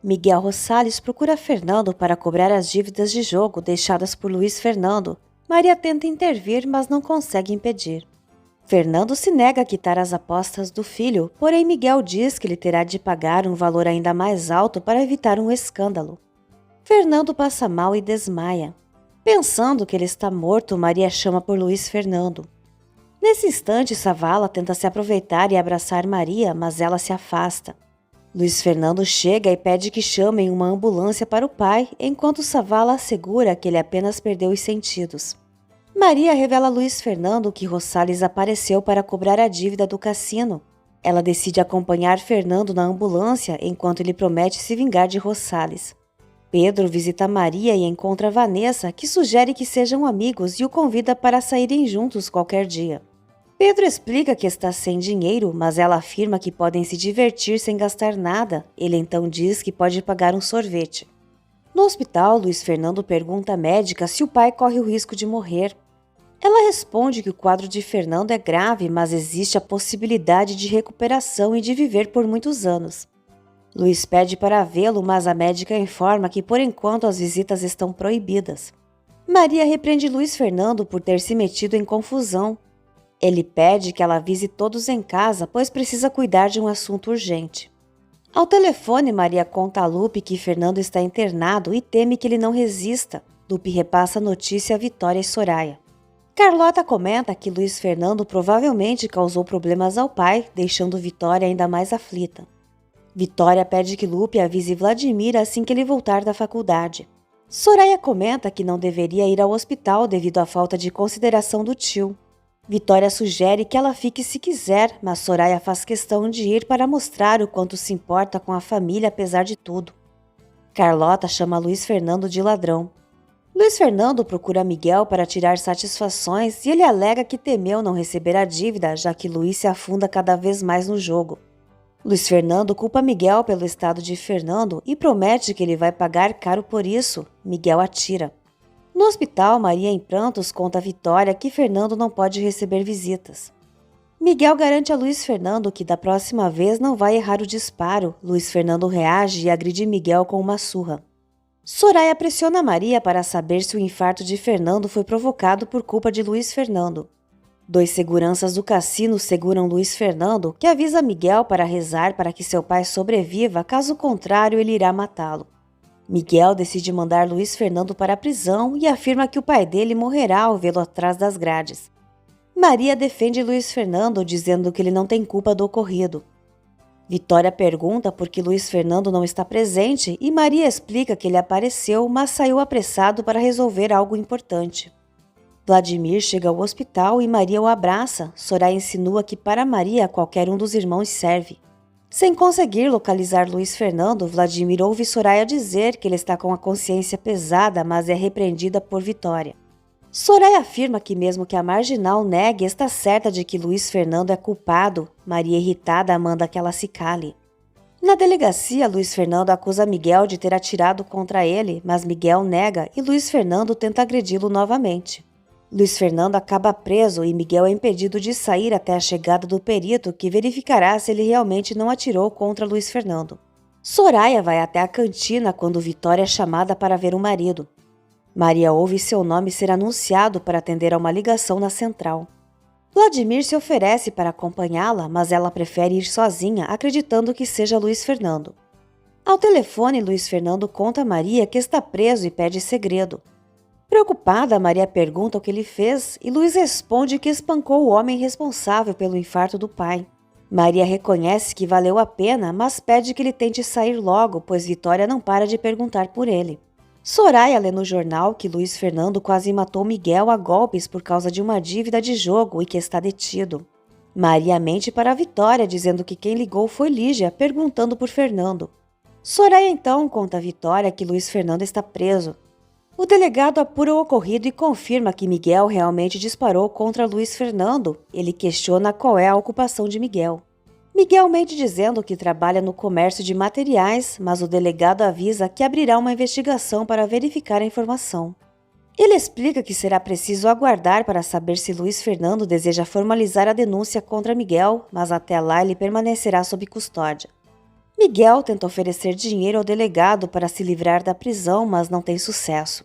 Miguel Rosales procura Fernando para cobrar as dívidas de jogo deixadas por Luiz Fernando. Maria tenta intervir, mas não consegue impedir. Fernando se nega a quitar as apostas do filho, porém Miguel diz que ele terá de pagar um valor ainda mais alto para evitar um escândalo. Fernando passa mal e desmaia. Pensando que ele está morto, Maria chama por Luiz Fernando. Nesse instante, Savala tenta se aproveitar e abraçar Maria, mas ela se afasta. Luiz Fernando chega e pede que chamem uma ambulância para o pai, enquanto Savala assegura que ele apenas perdeu os sentidos. Maria revela a Luiz Fernando que Rosales apareceu para cobrar a dívida do cassino. Ela decide acompanhar Fernando na ambulância enquanto ele promete se vingar de Rosales. Pedro visita Maria e encontra Vanessa, que sugere que sejam amigos e o convida para saírem juntos qualquer dia. Pedro explica que está sem dinheiro, mas ela afirma que podem se divertir sem gastar nada. Ele então diz que pode pagar um sorvete. No hospital, Luiz Fernando pergunta à médica se o pai corre o risco de morrer. Ela responde que o quadro de Fernando é grave, mas existe a possibilidade de recuperação e de viver por muitos anos. Luiz pede para vê-lo, mas a médica informa que por enquanto as visitas estão proibidas. Maria repreende Luiz Fernando por ter se metido em confusão. Ele pede que ela avise todos em casa, pois precisa cuidar de um assunto urgente. Ao telefone, Maria conta a Lupe que Fernando está internado e teme que ele não resista. Lupe repassa a notícia a Vitória e Soraya. Carlota comenta que Luiz Fernando provavelmente causou problemas ao pai, deixando Vitória ainda mais aflita. Vitória pede que Lupe avise Vladimir assim que ele voltar da faculdade. Soraya comenta que não deveria ir ao hospital devido à falta de consideração do tio. Vitória sugere que ela fique se quiser, mas Soraya faz questão de ir para mostrar o quanto se importa com a família apesar de tudo. Carlota chama Luiz Fernando de ladrão. Luiz Fernando procura Miguel para tirar satisfações e ele alega que temeu não receber a dívida, já que Luiz se afunda cada vez mais no jogo. Luiz Fernando culpa Miguel pelo estado de Fernando e promete que ele vai pagar caro por isso. Miguel atira. No hospital, Maria em prantos conta a Vitória que Fernando não pode receber visitas. Miguel garante a Luiz Fernando que da próxima vez não vai errar o disparo. Luiz Fernando reage e agride Miguel com uma surra. Soraya pressiona Maria para saber se o infarto de Fernando foi provocado por culpa de Luiz Fernando. 2 seguranças do cassino seguram Luiz Fernando, que avisa Miguel para rezar para que seu pai sobreviva, caso contrário ele irá matá-lo. Miguel decide mandar Luiz Fernando para a prisão e afirma que o pai dele morrerá ao vê-lo atrás das grades. Maria defende Luiz Fernando, dizendo que ele não tem culpa do ocorrido. Vitória pergunta por que Luiz Fernando não está presente e Maria explica que ele apareceu, mas saiu apressado para resolver algo importante. Vladimir chega ao hospital e Maria o abraça. Soraya insinua que para Maria qualquer um dos irmãos serve. Sem conseguir localizar Luiz Fernando, Vladimir ouve Soraya dizer que ele está com a consciência pesada, mas é repreendida por Vitória. Soraya afirma que mesmo que a marginal negue, está certa de que Luiz Fernando é culpado. Maria, irritada, manda que ela se cale. Na delegacia, Luiz Fernando acusa Miguel de ter atirado contra ele, mas Miguel nega e Luiz Fernando tenta agredi-lo novamente. Luiz Fernando acaba preso e Miguel é impedido de sair até a chegada do perito, que verificará se ele realmente não atirou contra Luiz Fernando. Soraya vai até a cantina quando Vitória é chamada para ver o marido. Maria ouve seu nome ser anunciado para atender a uma ligação na central. Vladimir se oferece para acompanhá-la, mas ela prefere ir sozinha, acreditando que seja Luiz Fernando. Ao telefone, Luiz Fernando conta a Maria que está preso e pede segredo. Preocupada, Maria pergunta o que ele fez e Luiz responde que espancou o homem responsável pelo infarto do pai. Maria reconhece que valeu a pena, mas pede que ele tente sair logo, pois Vitória não para de perguntar por ele. Soraya lê no jornal que Luiz Fernando quase matou Miguel a golpes por causa de uma dívida de jogo e que está detido. Maria mente para a Vitória, dizendo que quem ligou foi Lígia, perguntando por Fernando. Soraya então conta a Vitória que Luiz Fernando está preso. O delegado apura o ocorrido e confirma que Miguel realmente disparou contra Luiz Fernando. Ele questiona qual é a ocupação de Miguel. Miguel mente dizendo que trabalha no comércio de materiais, mas o delegado avisa que abrirá uma investigação para verificar a informação. Ele explica que será preciso aguardar para saber se Luiz Fernando deseja formalizar a denúncia contra Miguel, mas até lá ele permanecerá sob custódia. Miguel tenta oferecer dinheiro ao delegado para se livrar da prisão, mas não tem sucesso.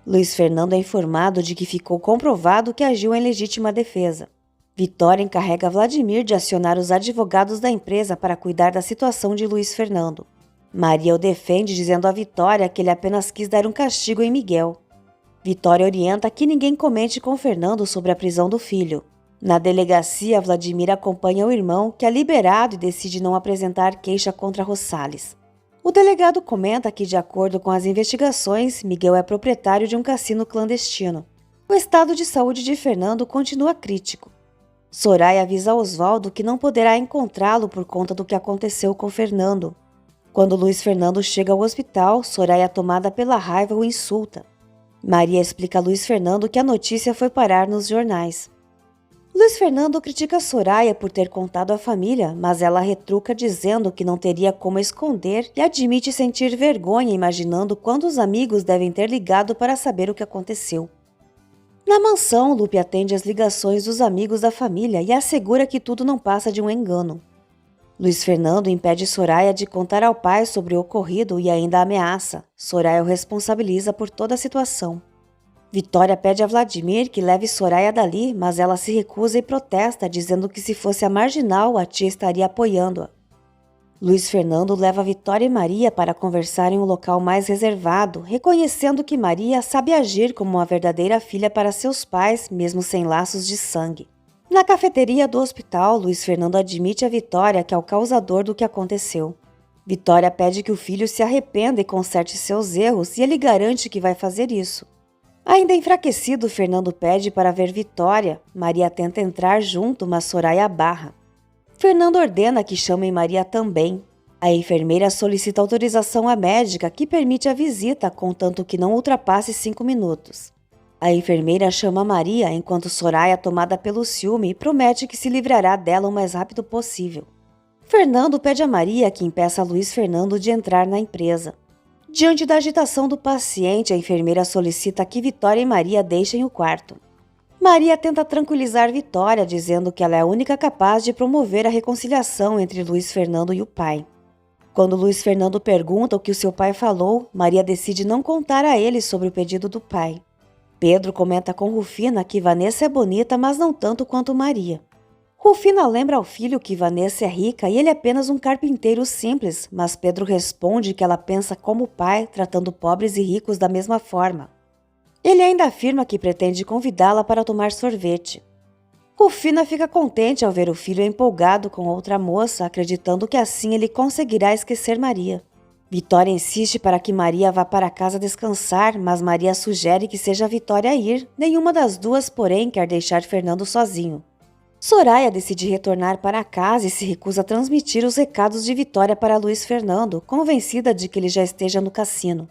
Luiz Fernando é informado de que ficou comprovado que agiu em legítima defesa. Vitória encarrega Vladimir de acionar os advogados da empresa para cuidar da situação de Luiz Fernando. Maria o defende, dizendo a Vitória que ele apenas quis dar um castigo em Miguel. Vitória orienta que ninguém comente com Fernando sobre a prisão do filho. Na delegacia, Vladimir acompanha o irmão, que é liberado e decide não apresentar queixa contra Rosales. O delegado comenta que, de acordo com as investigações, Miguel é proprietário de um cassino clandestino. O estado de saúde de Fernando continua crítico. Soraya avisa Oswaldo que não poderá encontrá-lo por conta do que aconteceu com Fernando. Quando Luiz Fernando chega ao hospital, Soraya, tomada pela raiva, o insulta. Maria explica a Luiz Fernando que a notícia foi parar nos jornais. Luiz Fernando critica Soraya por ter contado à família, mas ela retruca dizendo que não teria como esconder e admite sentir vergonha imaginando quantos amigos devem ter ligado para saber o que aconteceu. Na mansão, Lupe atende às ligações dos amigos da família e assegura que tudo não passa de um engano. Luiz Fernando impede Soraya de contar ao pai sobre o ocorrido e ainda ameaça. Soraya o responsabiliza por toda a situação. Vitória pede a Vladimir que leve Soraya dali, mas ela se recusa e protesta, dizendo que se fosse a Marginal, a tia estaria apoiando-a. Luiz Fernando leva Vitória e Maria para conversar em um local mais reservado, reconhecendo que Maria sabe agir como uma verdadeira filha para seus pais, mesmo sem laços de sangue. Na cafeteria do hospital, Luiz Fernando admite a Vitória que é o causador do que aconteceu. Vitória pede que o filho se arrependa e conserte seus erros, e ele garante que vai fazer isso. Ainda enfraquecido, Fernando pede para ver Vitória. Maria tenta entrar junto, mas Soraya barra. Fernando ordena que chamem Maria também. A enfermeira solicita autorização à médica, que permite a visita, contanto que não ultrapasse 5 minutos. A enfermeira chama Maria, enquanto Soraya, tomada pelo ciúme, promete que se livrará dela o mais rápido possível. Fernando pede a Maria que impeça Luiz Fernando de entrar na empresa. Diante da agitação do paciente, a enfermeira solicita que Vitória e Maria deixem o quarto. Maria tenta tranquilizar Vitória, dizendo que ela é a única capaz de promover a reconciliação entre Luiz Fernando e o pai. Quando Luiz Fernando pergunta o que o seu pai falou, Maria decide não contar a ele sobre o pedido do pai. Pedro comenta com Rufina que Vanessa é bonita, mas não tanto quanto Maria. Rufina lembra ao filho que Vanessa é rica e ele é apenas um carpinteiro simples, mas Pedro responde que ela pensa como pai, tratando pobres e ricos da mesma forma. Ele ainda afirma que pretende convidá-la para tomar sorvete. Rufina fica contente ao ver o filho empolgado com outra moça, acreditando que assim ele conseguirá esquecer Maria. Vitória insiste para que Maria vá para casa descansar, mas Maria sugere que seja a Vitória a ir. Nenhuma das duas, porém, quer deixar Fernando sozinho. Soraya decide retornar para casa e se recusa a transmitir os recados de Vitória para Luiz Fernando, convencida de que ele já esteja no cassino.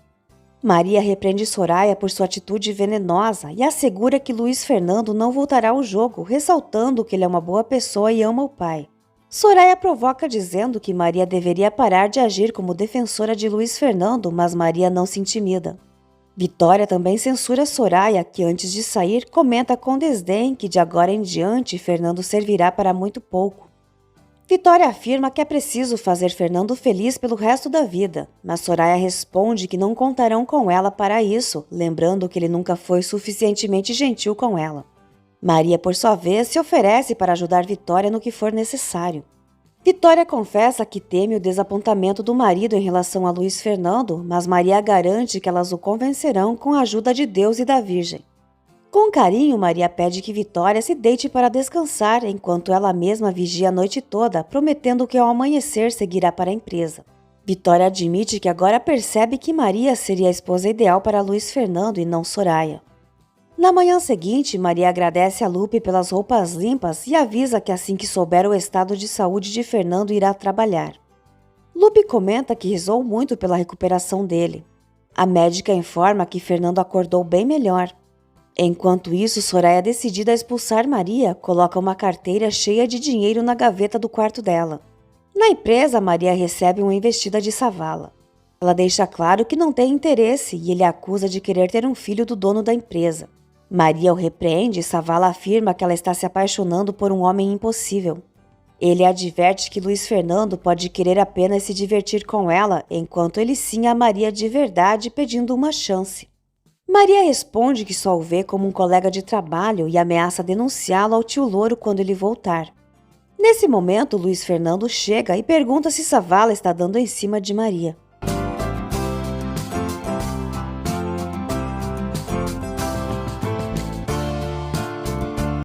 Maria repreende Soraya por sua atitude venenosa e assegura que Luiz Fernando não voltará ao jogo, ressaltando que ele é uma boa pessoa e ama o pai. Soraya provoca dizendo que Maria deveria parar de agir como defensora de Luiz Fernando, mas Maria não se intimida. Vitória também censura Soraya, que antes de sair comenta com desdém que de agora em diante Fernando servirá para muito pouco. Vitória afirma que é preciso fazer Fernando feliz pelo resto da vida, mas Soraya responde que não contarão com ela para isso, lembrando que ele nunca foi suficientemente gentil com ela. Maria, por sua vez, se oferece para ajudar Vitória no que for necessário. Vitória confessa que teme o desapontamento do marido em relação a Luiz Fernando, mas Maria garante que elas o convencerão com a ajuda de Deus e da Virgem. Com carinho, Maria pede que Vitória se deite para descansar, enquanto ela mesma vigia a noite toda, prometendo que ao amanhecer seguirá para a empresa. Vitória admite que agora percebe que Maria seria a esposa ideal para Luiz Fernando e não Soraya. Na manhã seguinte, Maria agradece a Lupe pelas roupas limpas e avisa que assim que souber o estado de saúde de Fernando irá trabalhar. Lupe comenta que rezou muito pela recuperação dele. A médica informa que Fernando acordou bem melhor. Enquanto isso, Soraya, decidida a expulsar Maria, coloca uma carteira cheia de dinheiro na gaveta do quarto dela. Na empresa, Maria recebe uma investida de Savala. Ela deixa claro que não tem interesse e ele a acusa de querer ter um filho do dono da empresa. Maria o repreende e Savala afirma que ela está se apaixonando por um homem impossível. Ele adverte que Luiz Fernando pode querer apenas se divertir com ela, enquanto ele sim amaria de verdade, pedindo uma chance. Maria responde que só o vê como um colega de trabalho e ameaça denunciá-lo ao tio Louro quando ele voltar. Nesse momento, Luiz Fernando chega e pergunta se Savala está dando em cima de Maria.